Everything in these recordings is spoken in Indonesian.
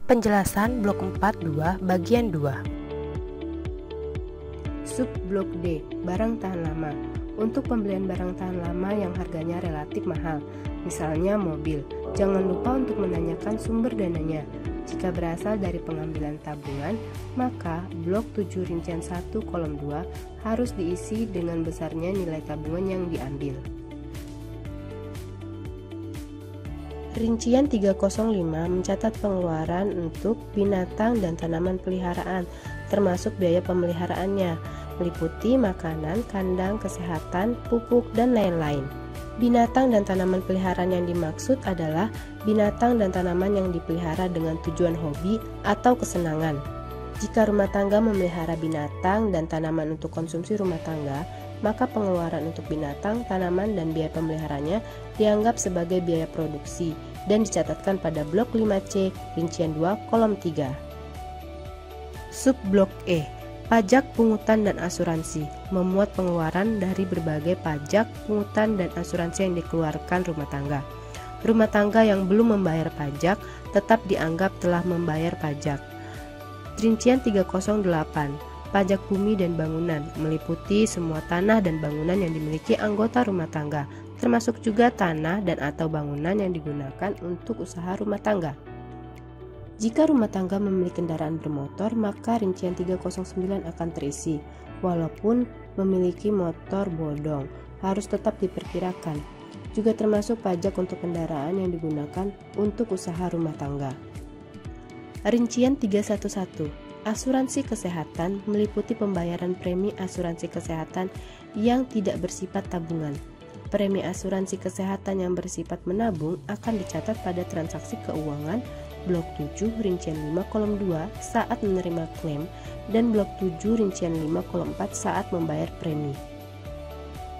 Penjelasan blok 4.2 bagian 2. Sub blok D, barang tahan lama. Untuk pembelian barang tahan lama yang harganya relatif mahal, misalnya mobil, jangan lupa untuk menanyakan sumber dananya. Jika berasal dari pengambilan tabungan, maka blok 7 rincian 1 kolom 2 harus diisi dengan besarnya nilai tabungan yang diambil. Rincian 305 mencatat pengeluaran untuk binatang dan tanaman peliharaan, termasuk biaya pemeliharaannya, meliputi makanan, kandang, kesehatan, pupuk, dan lain-lain. Binatang dan tanaman peliharaan yang dimaksud adalah binatang dan tanaman yang dipelihara dengan tujuan hobi atau kesenangan. Jika rumah tangga memelihara binatang dan tanaman untuk konsumsi rumah tangga, maka pengeluaran untuk binatang, tanaman, dan biaya pemeliharanya dianggap sebagai biaya produksi dan dicatatkan pada blok 5C rincian 2 kolom 3. Sub blok E, pajak, pungutan, dan asuransi, memuat pengeluaran dari berbagai pajak, pungutan, dan asuransi yang dikeluarkan rumah tangga. Rumah tangga yang belum membayar pajak tetap dianggap telah membayar pajak. Rincian 308, pajak bumi dan bangunan, meliputi semua tanah dan bangunan yang dimiliki anggota rumah tangga, termasuk juga tanah dan atau bangunan yang digunakan untuk usaha rumah tangga. Jika rumah tangga memiliki kendaraan bermotor, maka rincian 309 akan terisi, walaupun memiliki motor bodong, harus tetap diperkirakan. Juga termasuk pajak untuk kendaraan yang digunakan untuk usaha rumah tangga. Rincian 311, asuransi kesehatan, meliputi pembayaran premi asuransi kesehatan yang tidak bersifat tabungan. Premi asuransi kesehatan yang bersifat menabung akan dicatat pada transaksi keuangan blok 7 rincian 5 kolom 2 saat menerima klaim dan blok 7 rincian 5 kolom 4 saat membayar premi.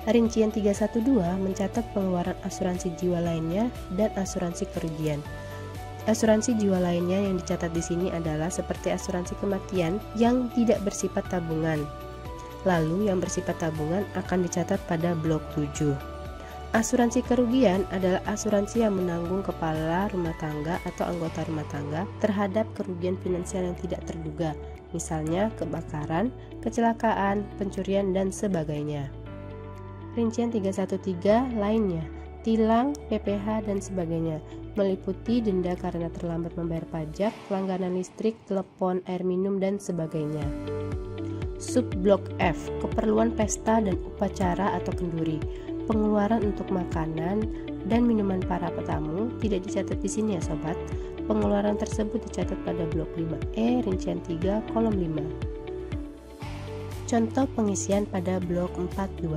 Rincian 312 mencatat pengeluaran asuransi jiwa lainnya dan asuransi kerugian. Asuransi jiwa lainnya yang dicatat di sini adalah seperti asuransi kematian yang tidak bersifat tabungan. Lalu yang bersifat tabungan akan dicatat pada blok 7. Asuransi kerugian adalah asuransi yang menanggung kepala rumah tangga atau anggota rumah tangga terhadap kerugian finansial yang tidak terduga, misalnya kebakaran, kecelakaan, pencurian, dan sebagainya. Rincian 313 lainnya, tilang, PPh, dan sebagainya, meliputi denda karena terlambat membayar pajak, langganan listrik, telepon, air minum, dan sebagainya. Sub blok F, keperluan pesta dan upacara atau kenduri. Pengeluaran untuk makanan dan minuman para petamu tidak dicatat di sini ya sobat. Pengeluaran tersebut dicatat pada blok 5E rincian 3 kolom 5. Contoh pengisian pada blok 42.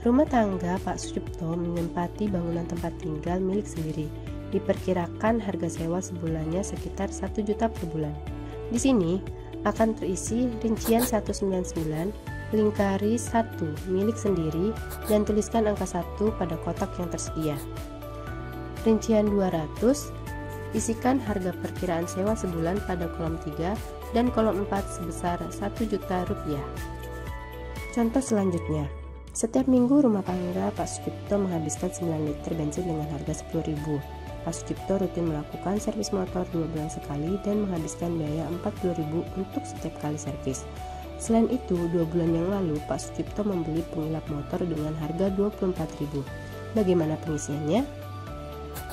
Rumah tangga Pak Sucipto menempati bangunan tempat tinggal milik sendiri. Diperkirakan harga sewa sebulannya sekitar 1 juta per bulan. Di sini akan terisi rincian 199, lingkari 1 milik sendiri dan tuliskan angka 1 pada kotak yang tersedia. Rincian 200, isikan harga perkiraan sewa sebulan pada kolom 3 dan kolom 4 sebesar 1 juta rupiah. Contoh selanjutnya, setiap minggu rumah tangga Pak Sucipto menghabiskan 9 liter bensin dengan harga 10.000. Pak Sucipto rutin melakukan servis motor 2 bulan sekali dan menghabiskan biaya 40.000 untuk setiap kali servis. Selain itu, 2 bulan yang lalu Pak Sucipto membeli pengilap motor dengan harga 24.000. Bagaimana pengisiannya?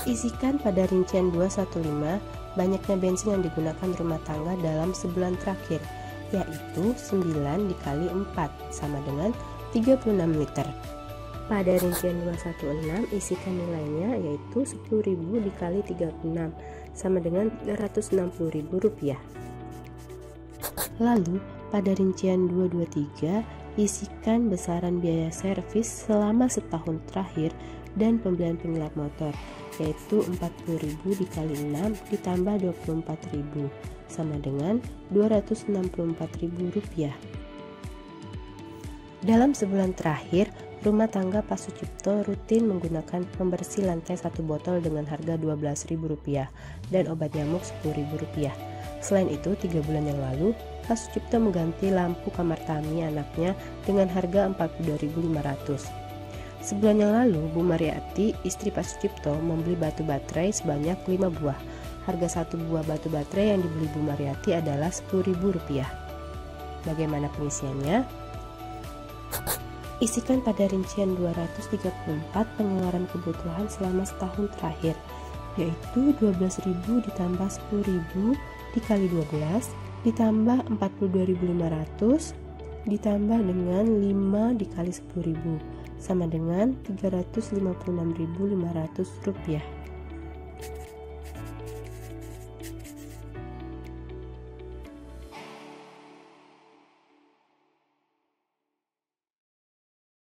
Isikan pada rincian 215 banyaknya bensin yang digunakan rumah tangga dalam sebulan terakhir, yaitu 9 dikali 4 sama dengan 36 liter. Pada rincian 216 isikan nilainya yaitu 10.000 dikali 36 sama dengan 360.000 rupiah. Lalu pada rincian 223 isikan besaran biaya servis selama setahun terakhir dan pembelian pengilap motor yaitu 40.000 dikali 6 ditambah 24.000 sama dengan 264.000 rupiah. Dalam sebulan terakhir, rumah tangga Pak Sucipto rutin menggunakan pembersih lantai 1 botol dengan harga Rp12.000 dan obat nyamuk Rp10.000. Selain itu, 3 bulan yang lalu, Pak Sucipto mengganti lampu kamar Tami anaknya dengan harga Rp42.500. Sebulan yang lalu, Bu Mariati, istri Pak Sucipto, membeli batu baterai sebanyak 5 buah. Harga satu buah batu baterai yang dibeli Bu Mariati adalah Rp10.000. Bagaimana pengisiannya? Isikan pada rincian 234 pengeluaran kebutuhan selama setahun terakhir, yaitu 12.000 ditambah 10.000 dikali 12 ditambah 42.500 ditambah dengan 5 dikali 10.000 sama dengan Rp356.500.